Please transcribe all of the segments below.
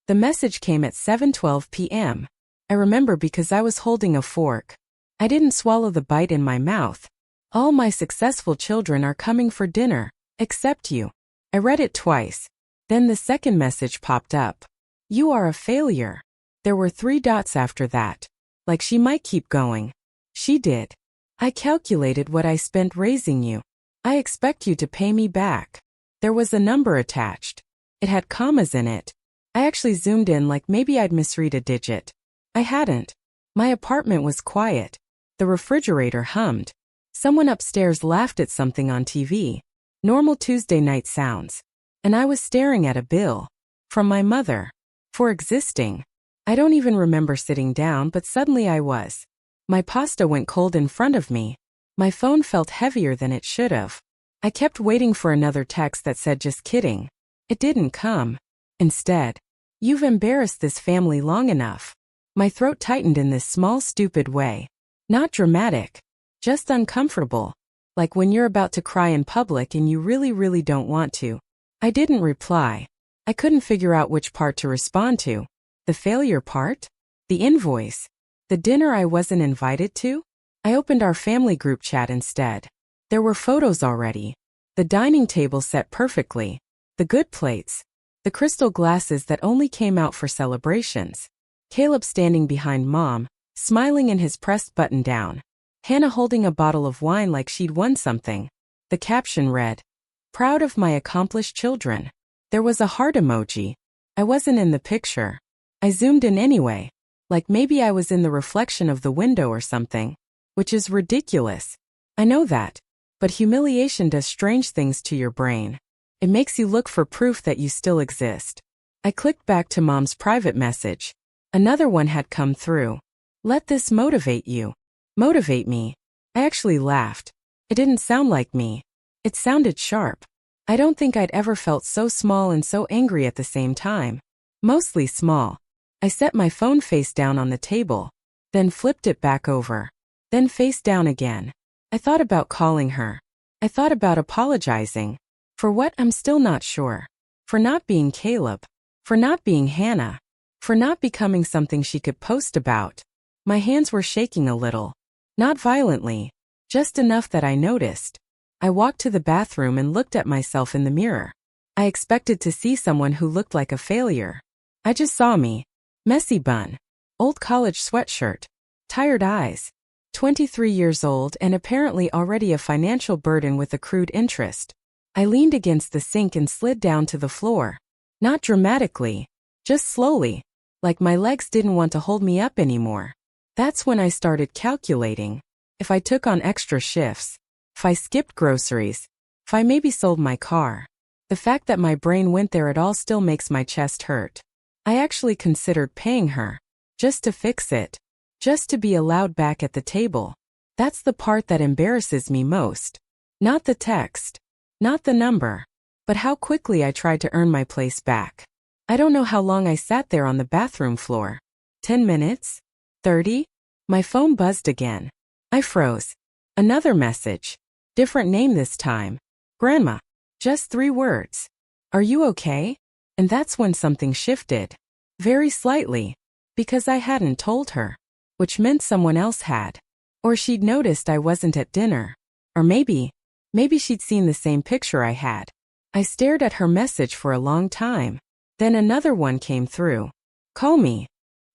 The message came at 7:12 p.m. I remember because I was holding a fork. I didn't swallow the bite in my mouth. All my successful children are coming for dinner, except you. I read it twice. Then the second message popped up. You are a failure. There were 3 dots after that. Like she might keep going. She did. I calculated what I spent raising you. I expect you to pay me back. There was a number attached. It had commas in it. I actually zoomed in like maybe I'd misread a digit. I hadn't. My apartment was quiet. The refrigerator hummed. Someone upstairs laughed at something on TV. Normal Tuesday night sounds. And I was staring at a bill. From my mother. For existing. I don't even remember sitting down, but suddenly I was. My pasta went cold in front of me. My phone felt heavier than it should have. I kept waiting for another text that said just kidding. It didn't come. Instead, you've embarrassed this family long enough. My throat tightened in this small stupid way. Not dramatic. Just uncomfortable. Like when you're about to cry in public and you really don't want to. I didn't reply. I couldn't figure out which part to respond to. The failure part? The invoice? The dinner I wasn't invited to? I opened our family group chat instead. There were photos already. The dining table set perfectly. The good plates. The crystal glasses that only came out for celebrations. Caleb standing behind Mom, smiling in his pressed button down. Hannah holding a bottle of wine like she'd won something. The caption read, "Proud of my accomplished children." There was a heart emoji. I wasn't in the picture. I zoomed in anyway. Like maybe I was in the reflection of the window or something. Which is ridiculous. I know that. But humiliation does strange things to your brain. It makes you look for proof that you still exist. I clicked back to Mom's private message. Another one had come through. Let this motivate you. Motivate me. I actually laughed. It didn't sound like me. It sounded sharp. I don't think I'd ever felt so small and so angry at the same time. Mostly small. I set my phone face down on the table. Then flipped it back over. Then face down again. I thought about calling her. I thought about apologizing. For what? I'm still not sure. For not being Caleb. For not being Hannah. For not becoming something she could post about. My hands were shaking a little. Not violently. Just enough that I noticed. I walked to the bathroom and looked at myself in the mirror. I expected to see someone who looked like a failure. I just saw me. Messy bun. Old college sweatshirt. Tired eyes. 23 years old and apparently already a financial burden with accrued interest. I leaned against the sink and slid down to the floor. Not dramatically. Just slowly. Like my legs didn't want to hold me up anymore. That's when I started calculating. If I took on extra shifts. If I skipped groceries. If I maybe sold my car. The fact that my brain went there at all still makes my chest hurt. I actually considered paying her. Just to fix it. Just to be allowed back at the table. That's the part that embarrasses me most. Not the text. Not the number. But how quickly I tried to earn my place back. I don't know how long I sat there on the bathroom floor. 10 minutes? 30? My phone buzzed again. I froze. Another message. Different name this time. Grandma. Just 3 words. Are you okay? And that's when something shifted. Very slightly. Because I hadn't told her. Which meant someone else had. Or she'd noticed I wasn't at dinner. Or maybe she'd seen the same picture I had. I stared at her message for a long time. Then another one came through. Call me.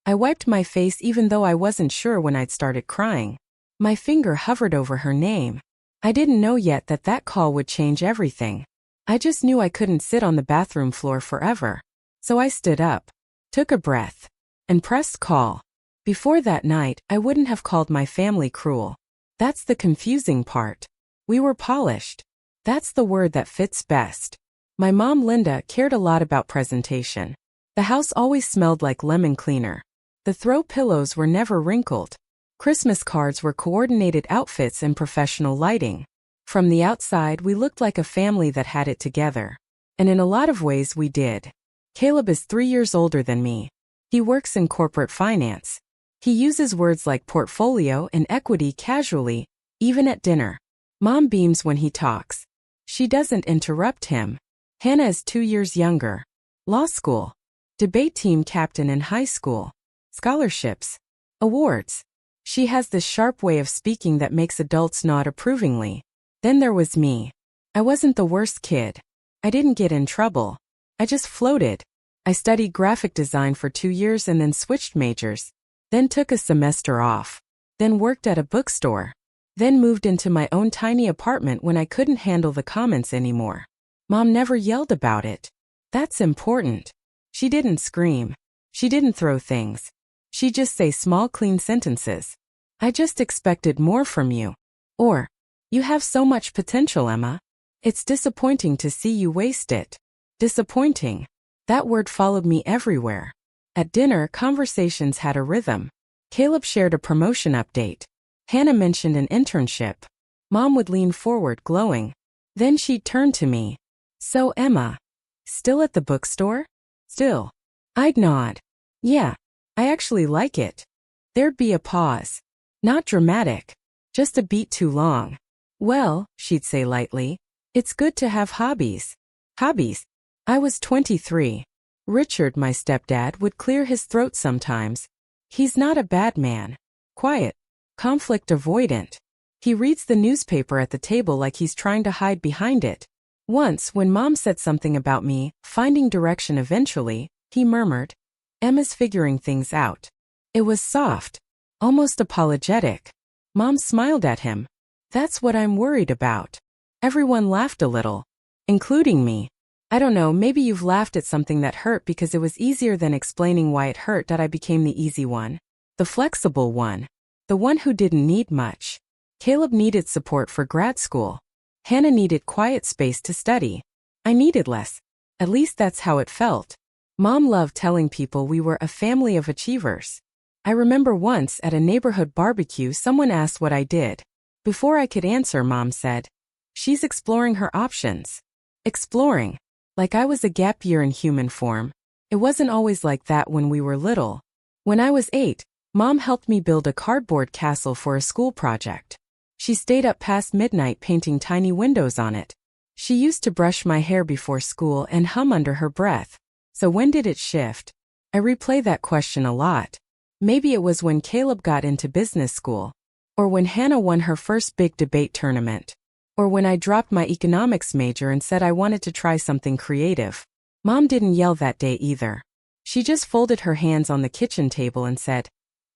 I wiped my face even though I wasn't sure when I'd started crying. My finger hovered over her name. I didn't know yet that that call would change everything. I just knew I couldn't sit on the bathroom floor forever. So I stood up, took a breath, and pressed call. Before that night, I wouldn't have called my family cruel. That's the confusing part. We were polished. That's the word that fits best. My mom Linda cared a lot about presentation. The house always smelled like lemon cleaner. The throw pillows were never wrinkled. Christmas cards were coordinated outfits and professional lighting. From the outside, we looked like a family that had it together. And in a lot of ways we did. Caleb is 3 years older than me. He works in corporate finance. He uses words like portfolio and equity casually, even at dinner. Mom beams when he talks. She doesn't interrupt him. Hannah is 2 years younger. Law school. Debate team captain in high school. Scholarships. Awards. She has this sharp way of speaking that makes adults nod approvingly. Then there was me. I wasn't the worst kid. I didn't get in trouble. I just floated. I studied graphic design for 2 years and then switched majors. Then took a semester off. Then worked at a bookstore. Then moved into my own tiny apartment when I couldn't handle the comments anymore. Mom never yelled about it. That's important. She didn't scream. She didn't throw things. She'd just say small, clean sentences. I just expected more from you. Or, you have so much potential, Emma. It's disappointing to see you waste it. Disappointing. That word followed me everywhere. At dinner, conversations had a rhythm. Caleb shared a promotion update. Hannah mentioned an internship. Mom would lean forward, glowing. Then she'd turn to me. So, Emma, still at the bookstore? Still. I'd nod. Yeah, I actually like it. There'd be a pause. Not dramatic. Just a beat too long. Well, she'd say lightly, it's good to have hobbies. Hobbies. I was 23. Richard, my stepdad, would clear his throat sometimes. He's not a bad man. Quiet. Conflict avoidant. He reads the newspaper at the table like he's trying to hide behind it. Once, when Mom said something about me, finding direction eventually, he murmured, Emma's figuring things out. It was soft. Almost apologetic. Mom smiled at him. That's what I'm worried about. Everyone laughed a little. Including me. I don't know, maybe you've laughed at something that hurt because it was easier than explaining why it hurt that I became the easy one. The flexible one. The one who didn't need much. Caleb needed support for grad school. Hannah needed quiet space to study. I needed less. At least that's how it felt. Mom loved telling people we were a family of achievers. I remember once at a neighborhood barbecue someone asked what I did. Before I could answer, Mom said, she's exploring her options. Exploring. Like I was a gap year in human form. It wasn't always like that when we were little. When I was 8, Mom helped me build a cardboard castle for a school project. She stayed up past midnight painting tiny windows on it. She used to brush my hair before school and hum under her breath. So when did it shift? I replay that question a lot. Maybe it was when Caleb got into business school. Or when Hannah won her first big debate tournament. Or when I dropped my economics major and said I wanted to try something creative. Mom didn't yell that day either. She just folded her hands on the kitchen table and said,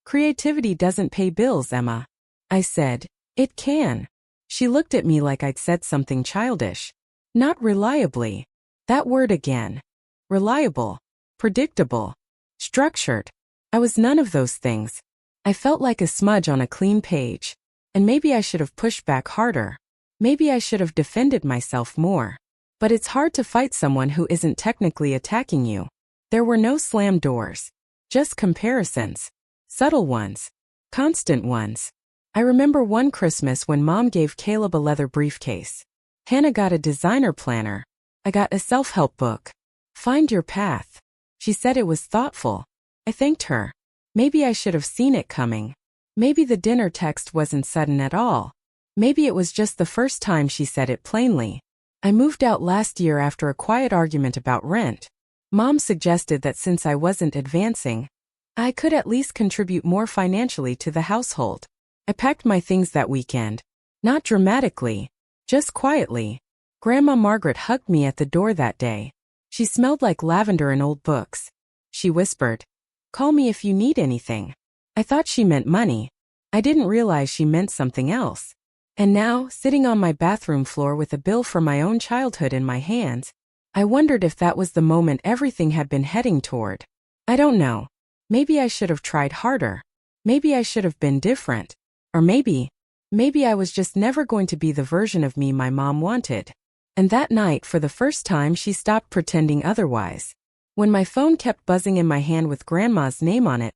creativity doesn't pay bills, Emma. I said, it can. She looked at me like I'd said something childish. Not reliably. That word again. Reliable. Predictable. Structured. I was none of those things. I felt like a smudge on a clean page. And maybe I should have pushed back harder. Maybe I should have defended myself more. But it's hard to fight someone who isn't technically attacking you. There were no slam doors. Just comparisons. Subtle ones. Constant ones. I remember one Christmas when Mom gave Caleb a leather briefcase. Hannah got a designer planner. I got a self-help book. Find your path. She said it was thoughtful. I thanked her. Maybe I should have seen it coming. Maybe the dinner text wasn't sudden at all. Maybe it was just the first time she said it plainly. I moved out last year after a quiet argument about rent. Mom suggested that since I wasn't advancing, I could at least contribute more financially to the household. I packed my things that weekend. Not dramatically. Just quietly. Grandma Margaret hugged me at the door that day. She smelled like lavender and old books. She whispered, call me if you need anything. I thought she meant money. I didn't realize she meant something else. And now, sitting on my bathroom floor with a bill from my own childhood in my hands, I wondered if that was the moment everything had been heading toward. I don't know. Maybe I should have tried harder. Maybe I should have been different. Or maybe I was just never going to be the version of me my mom wanted. And that night, for the first time, she stopped pretending otherwise. When my phone kept buzzing in my hand with Grandma's name on it,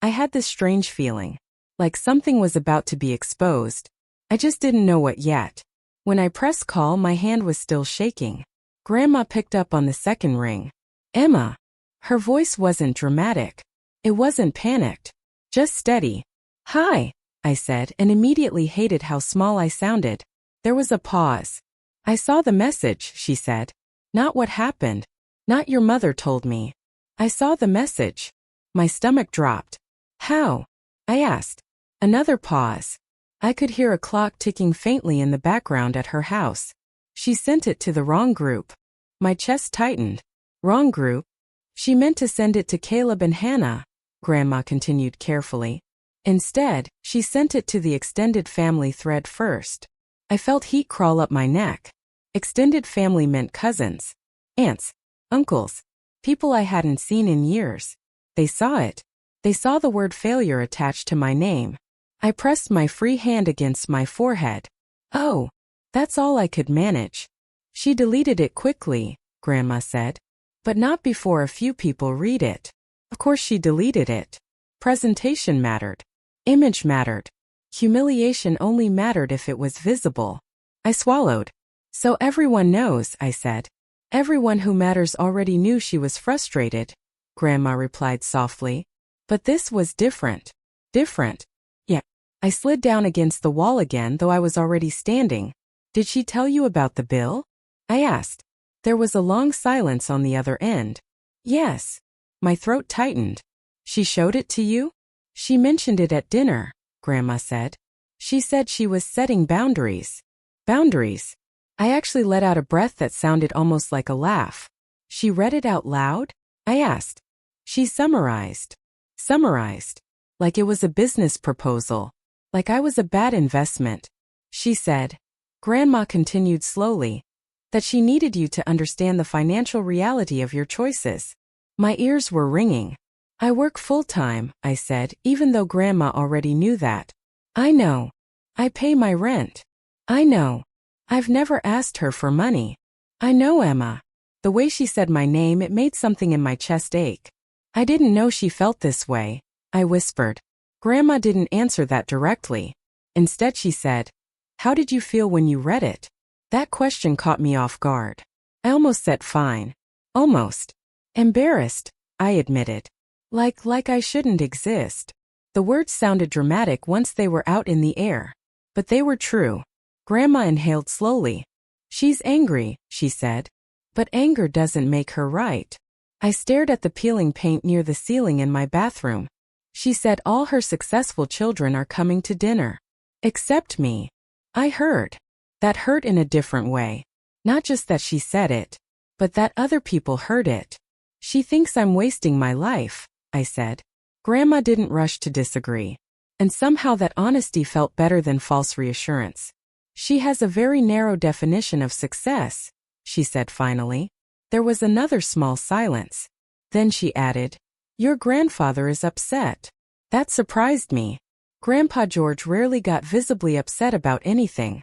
I had this strange feeling. Like something was about to be exposed. I just didn't know what yet. When I pressed call, my hand was still shaking. Grandma picked up on the second ring. Emma. Her voice wasn't dramatic. It wasn't panicked. Just steady. Hi, I said, and immediately hated how small I sounded. There was a pause. I saw the message, she said. Not what happened. Not your mother told me. I saw the message. My stomach dropped. How? I asked. Another pause. I could hear a clock ticking faintly in the background at her house. She sent it to the wrong group. My chest tightened. Wrong group? She meant to send it to Caleb and Hannah, Grandma continued carefully. Instead, she sent it to the extended family thread first. I felt heat crawl up my neck. Extended family meant cousins, aunts, uncles, people I hadn't seen in years. They saw it. They saw the word failure attached to my name. I pressed my free hand against my forehead. Oh, that's all I could manage. She deleted it quickly, Grandma said. But not before a few people read it. Of course she deleted it. Presentation mattered. Image mattered. Humiliation only mattered if it was visible. I swallowed. So everyone knows, I said. Everyone who matters already knew she was frustrated, Grandma replied softly. But this was different. Different. Yeah. I slid down against the wall again, though I was already standing. Did she tell you about the bill? I asked. There was a long silence on the other end. Yes. My throat tightened. She showed it to you? She mentioned it at dinner, Grandma said. She said she was setting boundaries. Boundaries. I actually let out a breath that sounded almost like a laugh. She read it out loud? I asked. She summarized. Summarized. Like it was a business proposal. Like I was a bad investment. She said. Grandma continued slowly. That she needed you to understand the financial reality of your choices. My ears were ringing. I work full-time, I said, even though Grandma already knew that. I know. I pay my rent. I know. I've never asked her for money. I know, Emma. The way she said my name, it made something in my chest ache. I didn't know she felt this way, I whispered. Grandma didn't answer that directly. Instead she said, How did you feel when you read it? That question caught me off guard. I almost said fine. Almost. Embarrassed, I admitted. Like I shouldn't exist. The words sounded dramatic once they were out in the air. But they were true. Grandma inhaled slowly. She's angry, she said. But anger doesn't make her right. I stared at the peeling paint near the ceiling in my bathroom. She said all her successful children are coming to dinner. Except me. I heard. That hurt in a different way. Not just that she said it, but that other people heard it. She thinks I'm wasting my life, I said. Grandma didn't rush to disagree. And somehow that honesty felt better than false reassurance. She has a very narrow definition of success, she said finally. There was another small silence. Then she added, Your grandfather is upset. That surprised me. Grandpa George rarely got visibly upset about anything.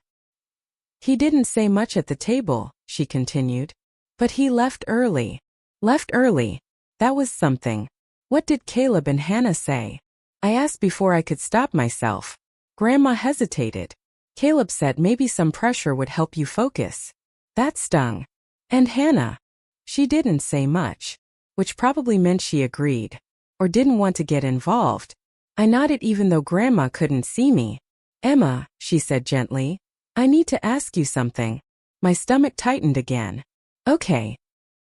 He didn't say much at the table, she continued. But he left early. Left early. That was something. What did Caleb and Hannah say? I asked before I could stop myself. Grandma hesitated. Caleb said maybe some pressure would help you focus. That stung. And Hannah? She didn't say much. Which probably meant she agreed. Or didn't want to get involved. I nodded even though Grandma couldn't see me. Emma, she said gently. I need to ask you something. My stomach tightened again. Okay.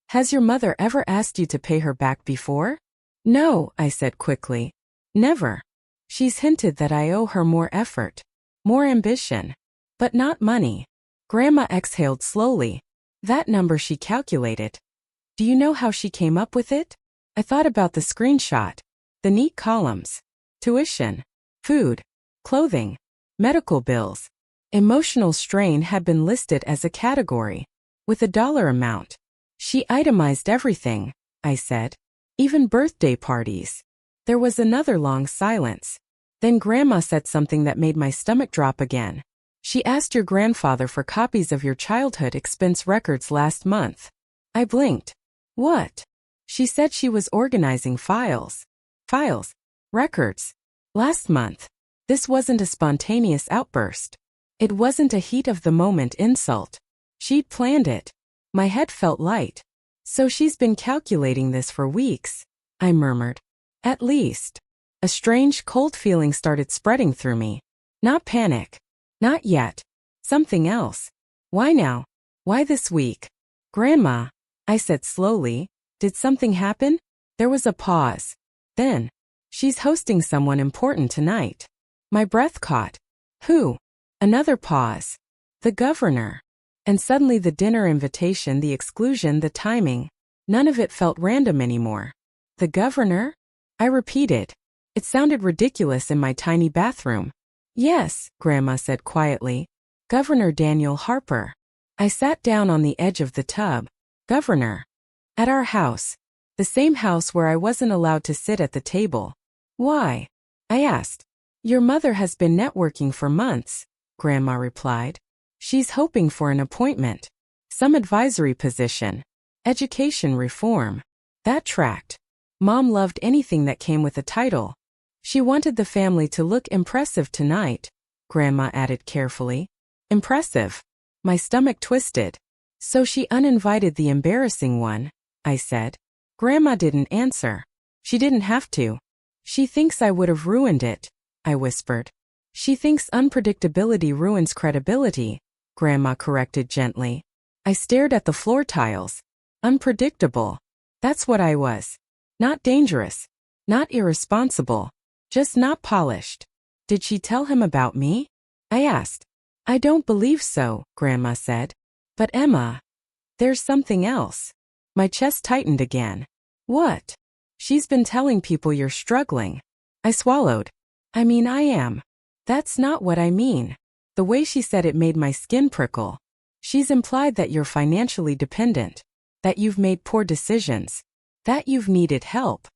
Has your mother ever asked you to pay her back before? No, I said quickly. Never. She's hinted that I owe her more effort. More ambition. But not money. Grandma exhaled slowly. That number she calculated. Do you know how she came up with it? I thought about the screenshot. The neat columns. Tuition. Food. Clothing. Medical bills. Emotional strain had been listed as a category. With a dollar amount. She itemized everything, I said. Even birthday parties. There was another long silence. Then Grandma said something that made my stomach drop again. She asked your grandfather for copies of your childhood expense records last month. I blinked. What? She said she was organizing files. Files. Records. Last month. This wasn't a spontaneous outburst. It wasn't a heat-of-the-moment insult. She'd planned it. My head felt light. So she's been calculating this for weeks, I murmured. At least. A strange, cold feeling started spreading through me. Not panic. Not yet. Something else. Why now? Why this week? Grandma, I said slowly, did something happen? There was a pause. Then, she's hosting someone important tonight. My breath caught. Who? Another pause. The governor. And suddenly the dinner invitation, the exclusion, the timing. None of it felt random anymore. The governor? I repeated. It sounded ridiculous in my tiny bathroom. Yes, Grandma said quietly. Governor Daniel Harper. I sat down on the edge of the tub. Governor. At our house. The same house where I wasn't allowed to sit at the table. Why? I asked. Your mother has been networking for months, Grandma replied. She's hoping for an appointment. Some advisory position. Education reform. That tracked. Mom loved anything that came with a title. She wanted the family to look impressive tonight, Grandma added carefully. Impressive. My stomach twisted. So she uninvited the embarrassing one, I said. Grandma didn't answer. She didn't have to. She thinks I would have ruined it, I whispered. She thinks unpredictability ruins credibility, Grandma corrected gently. I stared at the floor tiles. Unpredictable. That's what I was. Not dangerous. Not irresponsible. Just not polished. Did she tell him about me? I asked. I don't believe so, Grandma said. But Emma, there's something else. My chest tightened again. What? She's been telling people you're struggling. I swallowed. I mean, I am. That's not what I mean. The way she said it made my skin prickle. She's implied that you're financially dependent. That you've made poor decisions. That you've needed help.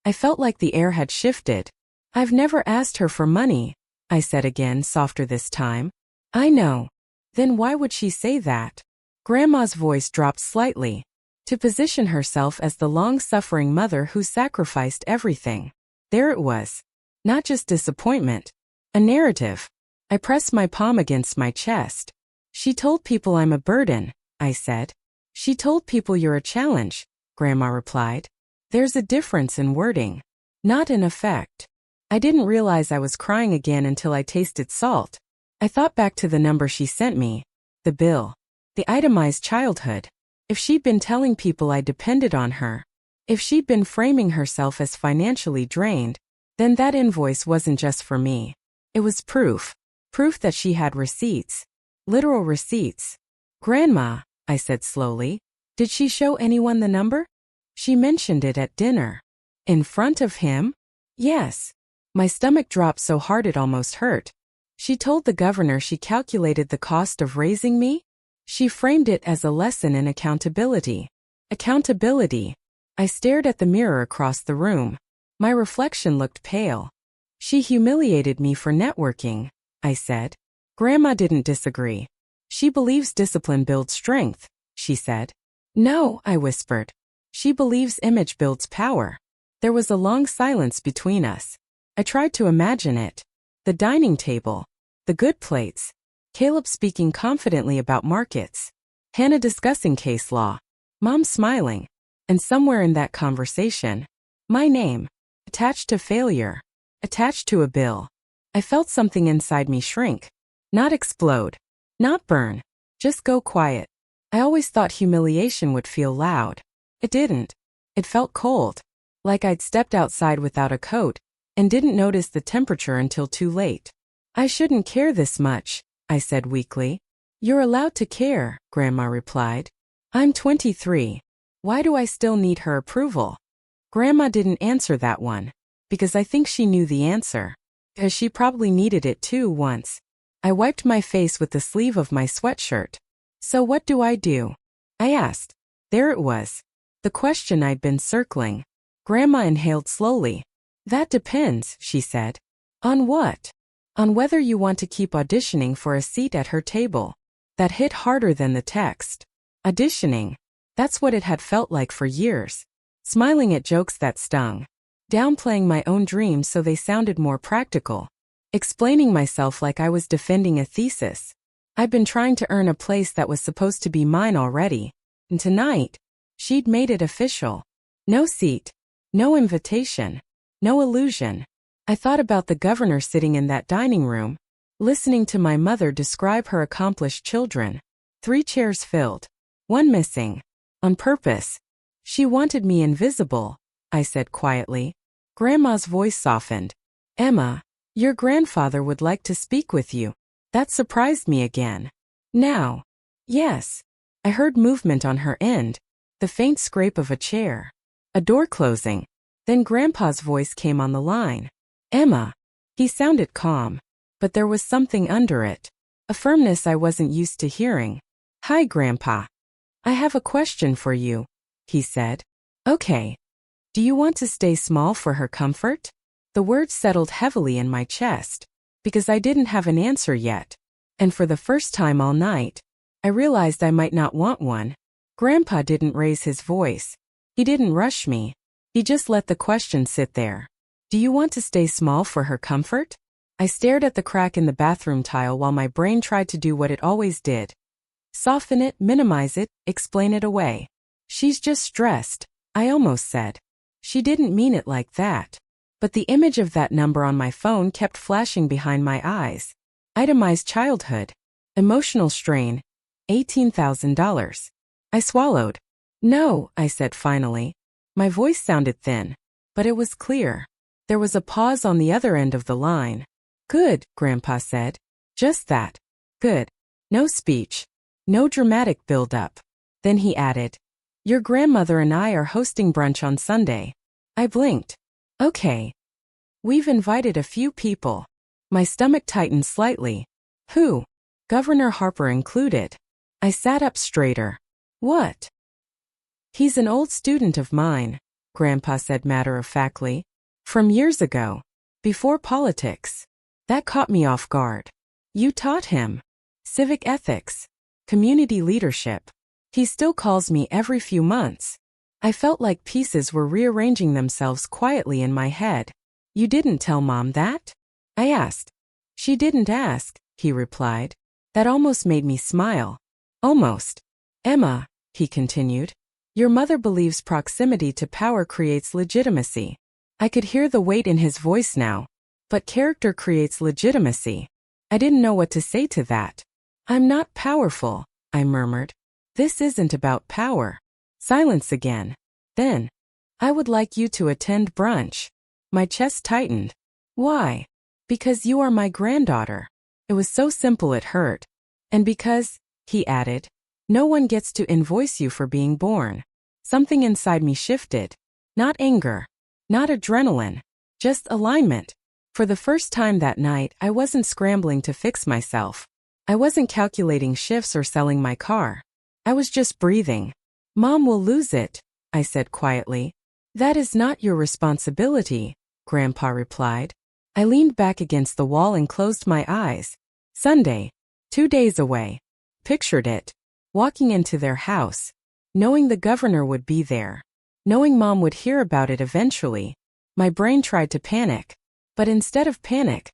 I felt like the air had shifted. I've never asked her for money, I said again, softer this time. I know. Then why would she say that? Grandma's voice dropped slightly. To position herself as the long-suffering mother who sacrificed everything. There it was. Not just disappointment. A narrative. I pressed my palm against my chest. She told people I'm a burden, I said. She told people you're a challenge, Grandma replied. There's a difference in wording. Not in effect. I didn't realize I was crying again until I tasted salt. I thought back to the number she sent me. The bill. The itemized childhood. If she'd been telling people I depended on her. If she'd been framing herself as financially drained. Then that invoice wasn't just for me. It was proof. Proof that she had receipts. Literal receipts. Grandma, I said slowly. Did she show anyone the number? She mentioned it at dinner. In front of him? Yes. My stomach dropped so hard it almost hurt. She told the governor she calculated the cost of raising me? She framed it as a lesson in accountability. Accountability. I stared at the mirror across the room. My reflection looked pale. She humiliated me for networking, I said. Grandma didn't disagree. She believes discipline builds strength, she said. No, I whispered. She believes image builds power. There was a long silence between us. I tried to imagine it. The dining table. The good plates. Caleb speaking confidently about markets. Hannah discussing case law. Mom smiling. And somewhere in that conversation, my name. Attached to failure. Attached to a bill. I felt something inside me shrink. Not explode. Not burn. Just go quiet. I always thought humiliation would feel loud. It didn't. It felt cold. Like I'd stepped outside without a coat, and didn't notice the temperature until too late. I shouldn't care this much, I said weakly. You're allowed to care, Grandma replied. I'm 23. Why do I still need her approval? Grandma didn't answer that one, because I think she knew the answer. Because she probably needed it too once. I wiped my face with the sleeve of my sweatshirt. So what do? I asked. There it was. The question I'd been circling. Grandma inhaled slowly. That depends, she said. On what? On whether you want to keep auditioning for a seat at her table. That hit harder than the text. Auditioning. That's what it had felt like for years. Smiling at jokes that stung. Downplaying my own dreams so they sounded more practical. Explaining myself like I was defending a thesis. I'd been trying to earn a place that was supposed to be mine already. And tonight, she'd made it official. No seat. No invitation. No illusion. I thought about the governor sitting in that dining room, listening to my mother describe her accomplished children. 3 chairs filled. 1 missing. On purpose. She wanted me invisible. I said quietly. Grandma's voice softened. Emma, your grandfather would like to speak with you. That surprised me again. Now. Yes. I heard movement on her end, the faint scrape of a chair. A door closing. Then Grandpa's voice came on the line. Emma. He sounded calm, but there was something under it. A firmness I wasn't used to hearing. Hi, Grandpa. I have a question for you, he said. Okay. Do you want to stay small for her comfort? The words settled heavily in my chest, because I didn't have an answer yet. And for the first time all night, I realized I might not want one. Grandpa didn't raise his voice. He didn't rush me. He just let the question sit there. Do you want to stay small for her comfort? I stared at the crack in the bathroom tile while my brain tried to do what it always did. Soften it, minimize it, explain it away. She's just stressed, I almost said. She didn't mean it like that. But the image of that number on my phone kept flashing behind my eyes. Itemized childhood. Emotional strain. $18,000. I swallowed. No, I said finally. My voice sounded thin, but it was clear. There was a pause on the other end of the line. Good, Grandpa said. Just that. Good. No speech. No dramatic build-up. Then he added, your grandmother and I are hosting brunch on Sunday. I blinked. Okay. We've invited a few people. My stomach tightened slightly. Who? Governor Harper included. I sat up straighter. What? He's an old student of mine, Grandpa said matter-of-factly. From years ago. Before politics. That caught me off guard. You taught him. Civic ethics. Community leadership. He still calls me every few months. I felt like pieces were rearranging themselves quietly in my head. You didn't tell Mom that? I asked. She didn't ask, he replied. That almost made me smile. Almost. Emma, he continued. Your mother believes proximity to power creates legitimacy. I could hear the weight in his voice now. But character creates legitimacy. I didn't know what to say to that. I'm not powerful, I murmured. This isn't about power. Silence again. Then, I would like you to attend brunch. My chest tightened. Why? Because you are my granddaughter. It was so simple it hurt. And because, he added, no one gets to invoice you for being born. Something inside me shifted. Not anger. Not adrenaline. Just alignment. For the first time that night, I wasn't scrambling to fix myself. I wasn't calculating shifts or selling my car. I was just breathing. Mom will lose it, I said quietly. That is not your responsibility, Grandpa replied. I leaned back against the wall and closed my eyes. Sunday, 2 days away. Pictured it. Walking into their house. Knowing the governor would be there. Knowing Mom would hear about it eventually. My brain tried to panic. But instead of panic,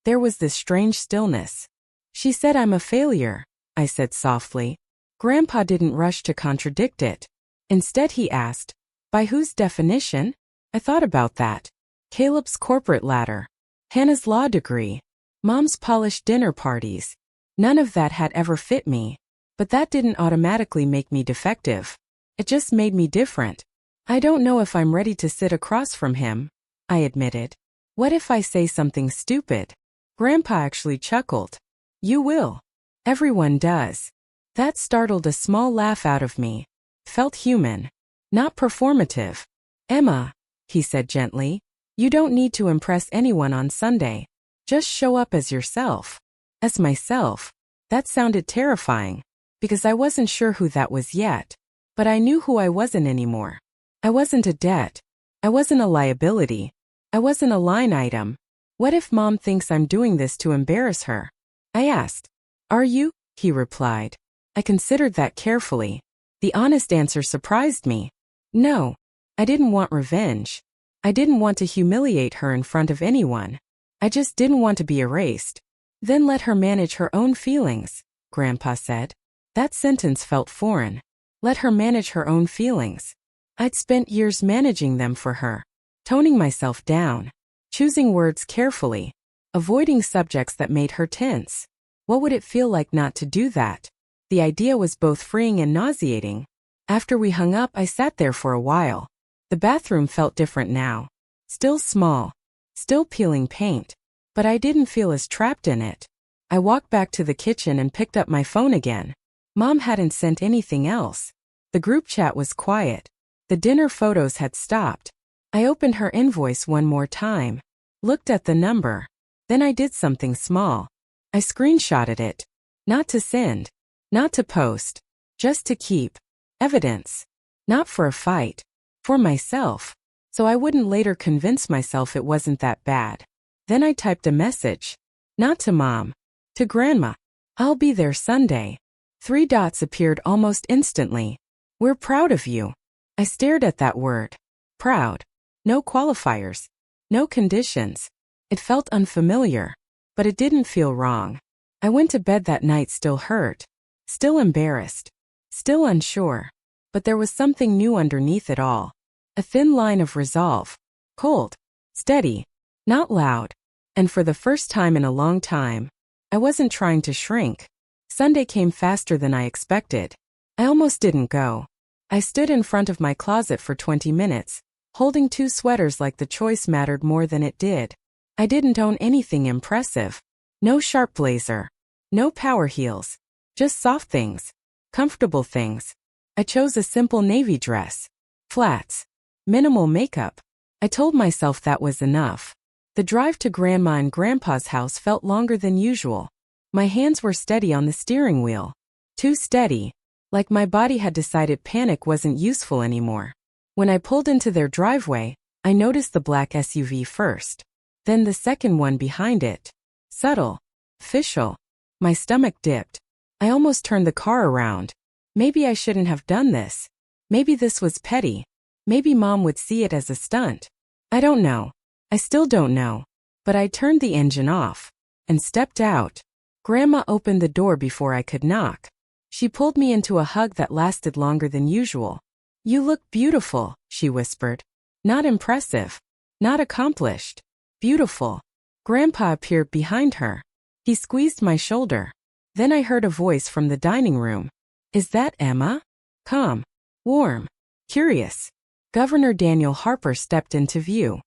there was this strange stillness. She said I'm a failure, I said softly. Grandpa didn't rush to contradict it. Instead he asked, by whose definition? I thought about that. Caleb's corporate ladder. Hannah's law degree. Mom's polished dinner parties. None of that had ever fit me. But that didn't automatically make me defective. It just made me different. I don't know if I'm ready to sit across from him, I admitted. What if I say something stupid? Grandpa actually chuckled. You will. Everyone does. That startled a small laugh out of me. Felt human. Not performative. Emma, he said gently, you don't need to impress anyone on Sunday. Just show up as yourself. As myself. That sounded terrifying, because I wasn't sure who that was yet. But I knew who I wasn't anymore. I wasn't a debt. I wasn't a liability. I wasn't a line item. What if Mom thinks I'm doing this to embarrass her? I asked. Are you? He replied. I considered that carefully. The honest answer surprised me. No. I didn't want revenge. I didn't want to humiliate her in front of anyone. I just didn't want to be erased. Then let her manage her own feelings, Grandpa said. That sentence felt foreign. Let her manage her own feelings. I'd spent years managing them for her. Toning myself down, choosing words carefully, avoiding subjects that made her tense. What would it feel like not to do that? The idea was both freeing and nauseating. After we hung up, I sat there for a while. The bathroom felt different now. Still small. Still peeling paint. But I didn't feel as trapped in it. I walked back to the kitchen and picked up my phone again. Mom hadn't sent anything else. The group chat was quiet. The dinner photos had stopped. I opened her invoice one more time. Looked at the number. Then I did something small. I screenshotted it. Not to send. Not to post. Just to keep evidence. Not for a fight. For myself. So I wouldn't later convince myself it wasn't that bad. Then I typed a message. Not to Mom. To Grandma. I'll be there Sunday. 3 dots appeared almost instantly. We're proud of you. I stared at that word. Proud. No qualifiers. No conditions. It felt unfamiliar. But it didn't feel wrong. I went to bed that night still hurt. Still embarrassed. Still unsure. But there was something new underneath it all. A thin line of resolve. Cold. Steady. Not loud. And for the first time in a long time, I wasn't trying to shrink. Sunday came faster than I expected. I almost didn't go. I stood in front of my closet for 20 minutes, holding 2 sweaters like the choice mattered more than it did. I didn't own anything impressive. No sharp blazer. No power heels. Just soft things. Comfortable things. I chose a simple navy dress. Flats. Minimal makeup. I told myself that was enough. The drive to Grandma and Grandpa's house felt longer than usual. My hands were steady on the steering wheel. Too steady. Like my body had decided panic wasn't useful anymore. When I pulled into their driveway, I noticed the black SUV first. Then the second one behind it. Subtle. Official. My stomach dipped. I almost turned the car around. Maybe I shouldn't have done this. Maybe this was petty. Maybe Mom would see it as a stunt. I don't know. I still don't know. But I turned the engine off. And stepped out. Grandma opened the door before I could knock. She pulled me into a hug that lasted longer than usual. You look beautiful, she whispered. Not impressive. Not accomplished. Beautiful. Grandpa appeared behind her. He squeezed my shoulder. Then I heard a voice from the dining room. Is that Emma? Calm. Warm. Curious. Governor Daniel Harper stepped into view.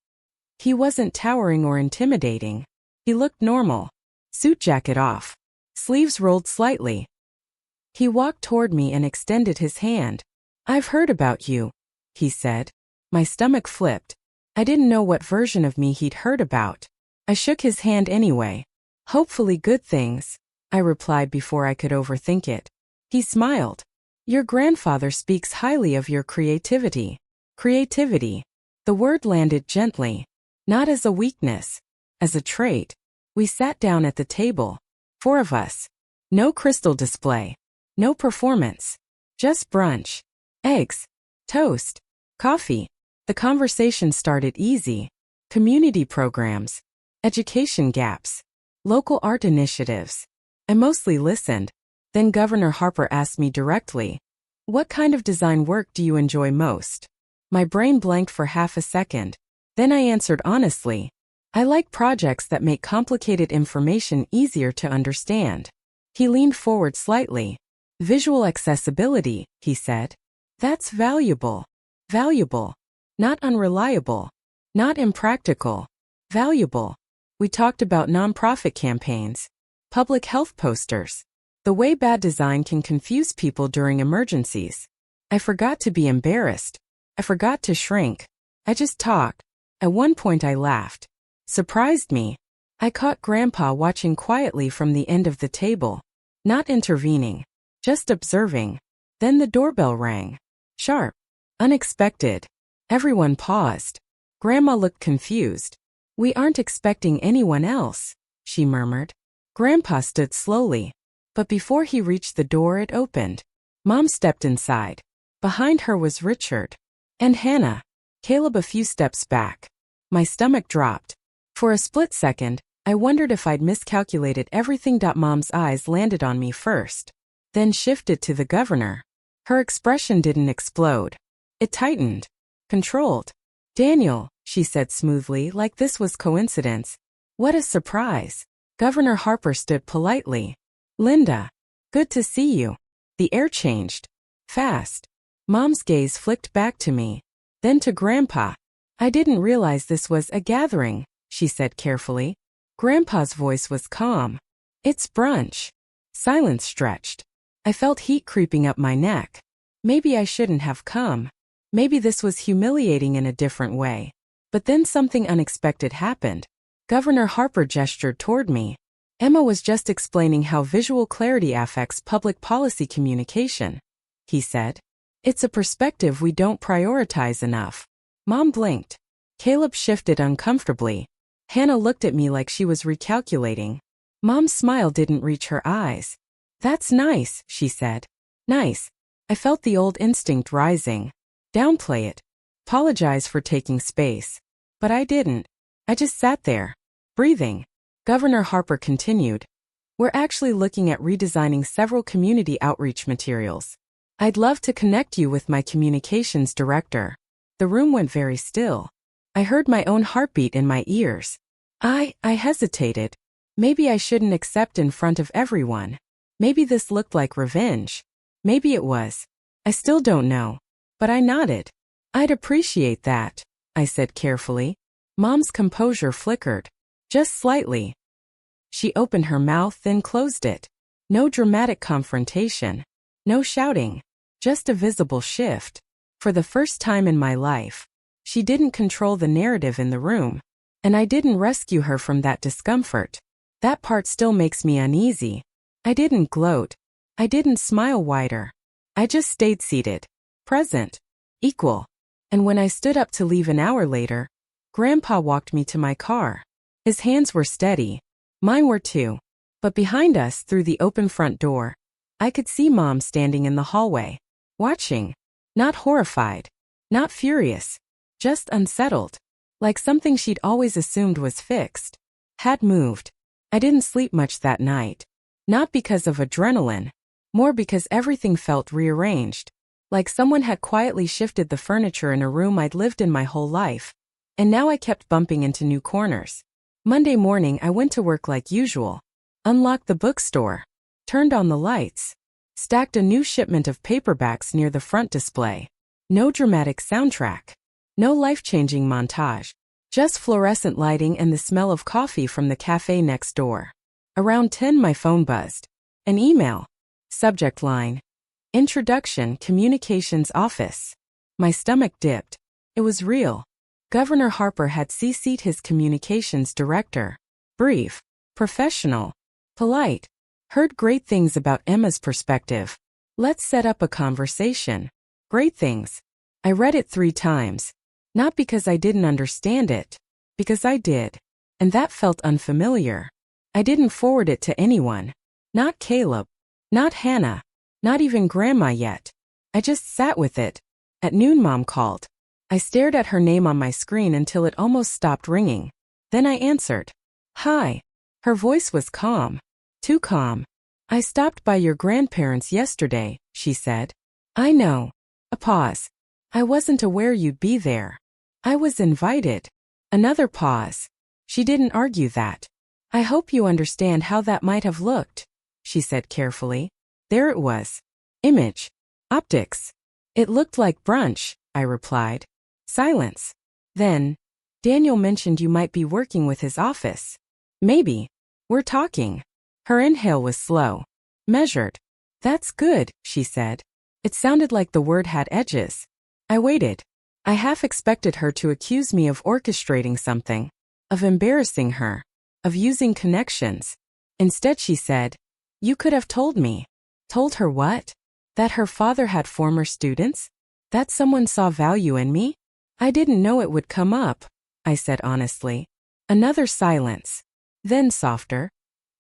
He wasn't towering or intimidating. He looked normal. Suit jacket off. Sleeves rolled slightly. He walked toward me and extended his hand. I've heard about you, he said. My stomach flipped. I didn't know what version of me he'd heard about. I shook his hand anyway. Hopefully good things, I replied before I could overthink it. He smiled. Your grandfather speaks highly of your creativity. Creativity. The word landed gently. Not as a weakness. As a trait. We sat down at the table. 4 of us. No crystal display. No performance. Just brunch. Eggs. Toast. Coffee. The conversation started easy. Community programs. Education gaps. Local art initiatives. I mostly listened. Then Governor Harper asked me directly, what kind of design work do you enjoy most? My brain blanked for half a second. Then I answered honestly. I like projects that make complicated information easier to understand. He leaned forward slightly. Visual accessibility, he said. That's valuable. Valuable. Not unreliable. Not impractical. Valuable. We talked about nonprofit campaigns. Public health posters. The way bad design can confuse people during emergencies. I forgot to be embarrassed. I forgot to shrink. I just talked. At one point I laughed. Surprised me. I caught Grandpa watching quietly from the end of the table. Not intervening. Just observing. Then the doorbell rang. Sharp. Unexpected. Everyone paused. Grandma looked confused. We aren't expecting anyone else, she murmured. Grandpa stood slowly. But before he reached the door, it opened. Mom stepped inside. Behind her was Richard. And Hannah. Caleb a few steps back. My stomach dropped. For a split second, I wondered if I'd miscalculated everything. Mom's eyes landed on me first. Then shifted to the governor. Her expression didn't explode. It tightened. Controlled. Daniel, she said smoothly, like this was coincidence. What a surprise. Governor Harper stood politely. Linda. Good to see you. The air changed. Fast. Mom's gaze flicked back to me. Then to Grandpa. I didn't realize this was a gathering, she said carefully. Grandpa's voice was calm. It's brunch. Silence stretched. I felt heat creeping up my neck. Maybe I shouldn't have come. Maybe this was humiliating in a different way. But then something unexpected happened. Governor Harper gestured toward me. Emma was just explaining how visual clarity affects public policy communication, he said. It's a perspective we don't prioritize enough. Mom blinked. Caleb shifted uncomfortably. Hannah looked at me like she was recalculating. Mom's smile didn't reach her eyes. That's nice, she said. Nice. I felt the old instinct rising. Downplay it. Apologize for taking space. But I didn't. I just sat there, breathing. Governor Harper continued. We're actually looking at redesigning several community outreach materials. I'd love to connect you with my communications director. The room went very still. I heard my own heartbeat in my ears. I hesitated. Maybe I shouldn't accept in front of everyone. Maybe this looked like revenge. Maybe it was. I still don't know. But I nodded. I'd appreciate that, I said carefully. Mom's composure flickered. Just slightly. She opened her mouth, then closed it. No dramatic confrontation. No shouting. Just a visible shift. For the first time in my life, she didn't control the narrative in the room. And I didn't rescue her from that discomfort. That part still makes me uneasy. I didn't gloat. I didn't smile wider. I just stayed seated. Present. Equal. And when I stood up to leave an hour later, Grandpa walked me to my car. His hands were steady. Mine were too. But behind us, through the open front door, I could see Mom standing in the hallway, watching. Not horrified. Not furious. Just unsettled. Like something she'd always assumed was fixed. Had moved. I didn't sleep much that night. Not because of adrenaline. More because everything felt rearranged. Like someone had quietly shifted the furniture in a room I'd lived in my whole life. And now I kept bumping into new corners. Monday morning I went to work like usual. Unlocked the bookstore. Turned on the lights. Stacked a new shipment of paperbacks near the front display. No dramatic soundtrack. No life-changing montage. Just fluorescent lighting and the smell of coffee from the cafe next door. Around 10 my phone buzzed. An email. Subject line. Introduction, Communications Office. My stomach dipped. It was real. Governor Harper had CC'd his communications director. Brief. Professional. Polite. Heard great things about Emma's perspective. Let's set up a conversation. Great things. I read it 3 times. Not because I didn't understand it. Because I did. And that felt unfamiliar. I didn't forward it to anyone. Not Caleb. Not Hannah. Not even Grandma yet. I just sat with it. At noon Mom called. I stared at her name on my screen until it almost stopped ringing. Then I answered. Hi. Her voice was calm. Too calm. I stopped by your grandparents yesterday, she said. I know. A pause. I wasn't aware you'd be there. I was invited. Another pause. She didn't argue that. I hope you understand how that might have looked, she said carefully. There it was. Image. Optics. It looked like brunch, I replied. Silence. Then, Daniel mentioned you might be working with his office. Maybe. We're talking. Her inhale was slow. Measured. That's good, she said. It sounded like the word had edges. I waited. I half expected her to accuse me of orchestrating something. Of embarrassing her. Of using connections. Instead she said, you could have told me. Told her what? That her father had former students? That someone saw value in me? I didn't know it would come up, I said honestly. Another silence. Then softer.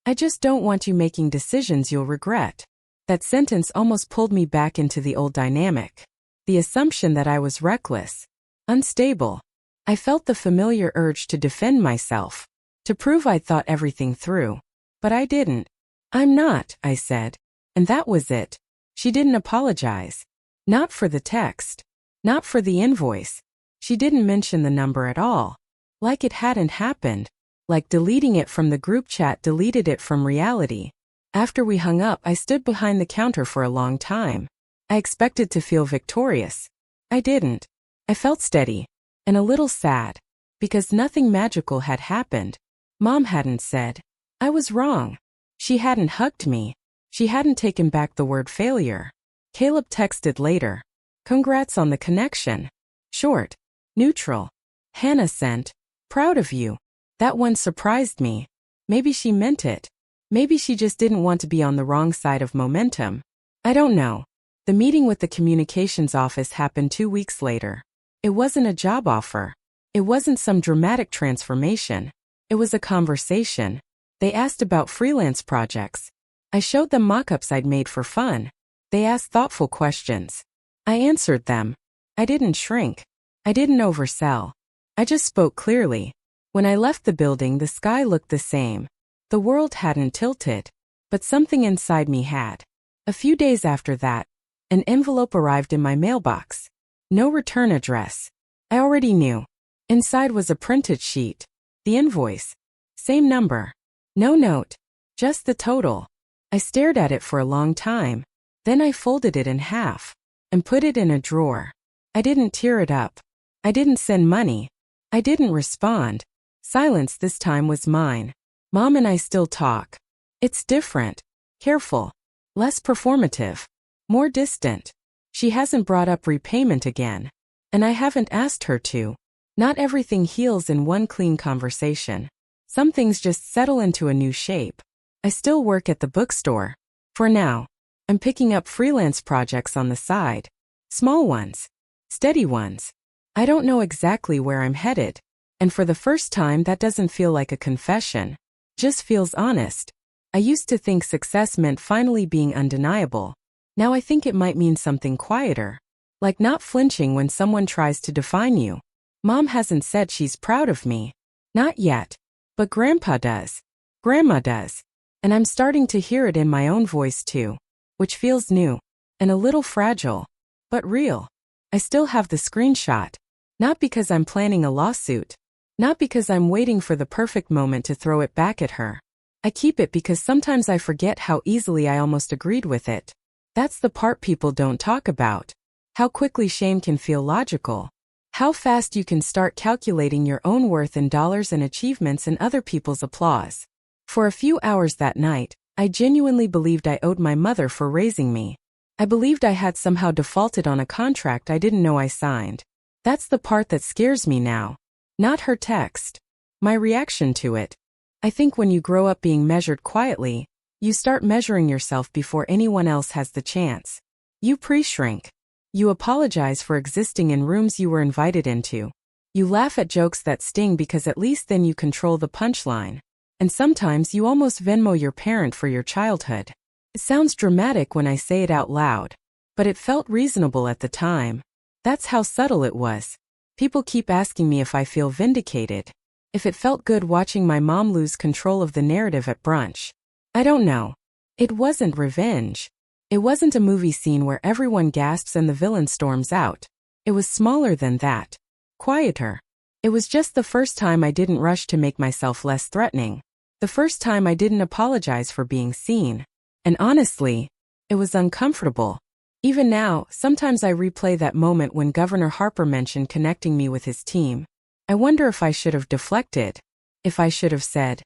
I just don't want you making decisions you'll regret. That sentence almost pulled me back into the old dynamic. The assumption that I was reckless. Unstable. I felt the familiar urge to defend myself. To prove I'd thought everything through. But I didn't. I'm not, I said. And that was it. She didn't apologize. Not for the text. Not for the invoice. She didn't mention the number at all. Like it hadn't happened. Like deleting it from the group chat deleted it from reality. After we hung up, I stood behind the counter for a long time. I expected to feel victorious. I didn't. I felt steady and a little sad because nothing magical had happened. Mom hadn't said I was wrong. She hadn't hugged me. She hadn't taken back the word failure. Caleb texted later. Congrats on the connection. Short. Neutral. Hannah sent. Proud of you. That one surprised me. Maybe she meant it. Maybe she just didn't want to be on the wrong side of momentum. I don't know. The meeting with the communications office happened 2 weeks later. It wasn't a job offer. It wasn't some dramatic transformation. It was a conversation. They asked about freelance projects. I showed them mock-ups I'd made for fun. They asked thoughtful questions. I answered them. I didn't shrink. I didn't oversell. I just spoke clearly. When I left the building, the sky looked the same. The world hadn't tilted, but something inside me had. A few days after that, an envelope arrived in my mailbox. No return address. I already knew. Inside was a printed sheet. The invoice. Same number. No note. Just the total. I stared at it for a long time. Then I folded it in half and put it in a drawer. I didn't tear it up. I didn't send money. I didn't respond. Silence this time was mine. Mom and I still talk. It's different. Careful. Less performative. More distant. She hasn't brought up repayment again. And I haven't asked her to. Not everything heals in one clean conversation. Some things just settle into a new shape. I still work at the bookstore. For now. I'm picking up freelance projects on the side. Small ones. Steady ones. I don't know exactly where I'm headed. And for the first time, that doesn't feel like a confession. Just feels honest. I used to think success meant finally being undeniable. Now I think it might mean something quieter. Like not flinching when someone tries to define you. Mom hasn't said she's proud of me. Not yet. But Grandpa does. Grandma does. And I'm starting to hear it in my own voice too. Which feels new. And a little fragile. But real. I still have the screenshot. Not because I'm planning a lawsuit. Not because I'm waiting for the perfect moment to throw it back at her. I keep it because sometimes I forget how easily I almost agreed with it. That's the part people don't talk about. How quickly shame can feel logical. How fast you can start calculating your own worth in dollars and achievements and other people's applause. For a few hours that night, I genuinely believed I owed my mother for raising me. I believed I had somehow defaulted on a contract I didn't know I signed. That's the part that scares me now. Not her text. My reaction to it. I think when you grow up being measured quietly, you start measuring yourself before anyone else has the chance. You pre-shrink. You apologize for existing in rooms you were invited into. You laugh at jokes that sting because at least then you control the punchline. And sometimes you almost Venmo your parent for your childhood. It sounds dramatic when I say it out loud, but it felt reasonable at the time. That's how subtle it was. People keep asking me if I feel vindicated. If it felt good watching my mom lose control of the narrative at brunch. I don't know. It wasn't revenge. It wasn't a movie scene where everyone gasps and the villain storms out. It was smaller than that. Quieter. It was just the first time I didn't rush to make myself less threatening. The first time I didn't apologize for being seen. And honestly, it was uncomfortable. Even now, sometimes I replay that moment when Governor Harper mentioned connecting me with his team. I wonder if I should have deflected. If I should have said,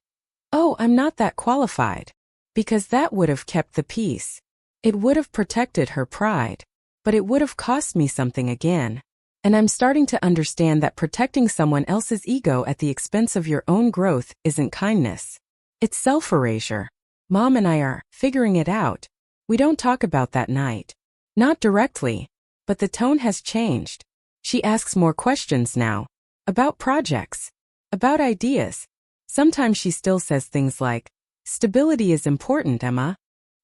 "Oh, I'm not that qualified." Because that would have kept the peace. It would have protected her pride. But it would have cost me something again. And I'm starting to understand that protecting someone else's ego at the expense of your own growth isn't kindness. It's self-erasure. Mom and I are figuring it out. We don't talk about that night. Not directly. But the tone has changed. She asks more questions now. About projects. About ideas. Sometimes she still says things like, "Stability is important, Emma."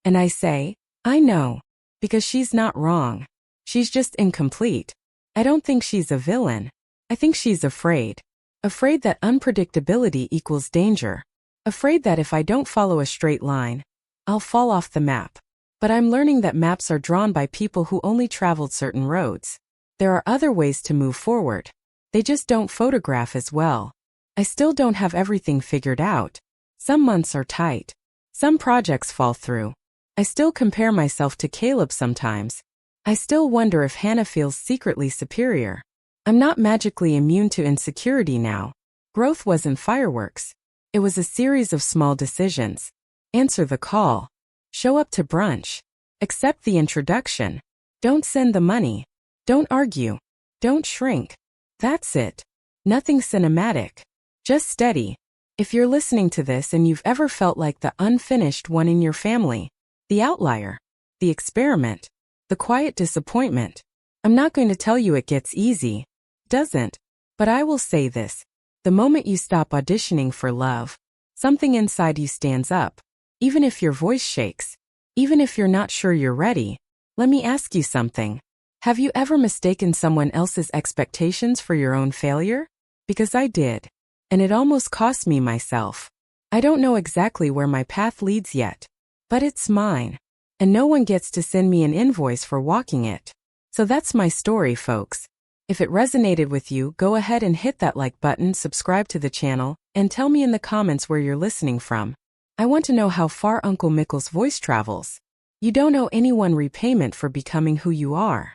And I say, I know. Because she's not wrong. She's just incomplete. I don't think she's a villain. I think she's afraid. Afraid that unpredictability equals danger. Afraid that if I don't follow a straight line, I'll fall off the map. But I'm learning that maps are drawn by people who only traveled certain roads. There are other ways to move forward. They just don't photograph as well. I still don't have everything figured out. Some months are tight. Some projects fall through. I still compare myself to Caleb sometimes. I still wonder if Hannah feels secretly superior. I'm not magically immune to insecurity now. Growth wasn't fireworks. It was a series of small decisions. Answer the call. Show up to brunch. Accept the introduction. Don't send the money. Don't argue. Don't shrink. That's it. Nothing cinematic. Just steady. If you're listening to this and you've ever felt like the unfinished one in your family, the outlier, the experiment, the quiet disappointment, I'm not going to tell you it gets easy. Doesn't. But I will say this. The moment you stop auditioning for love, something inside you stands up. Even if your voice shakes, even if you're not sure you're ready, let me ask you something. Have you ever mistaken someone else's expectations for your own failure? Because I did. And it almost cost me myself. I don't know exactly where my path leads yet, but it's mine. And no one gets to send me an invoice for walking it. So that's my story, folks. If it resonated with you, go ahead and hit that like button, subscribe to the channel, and tell me in the comments where you're listening from. I want to know how far Uncle Mickle's voice travels. You don't owe anyone repayment for becoming who you are.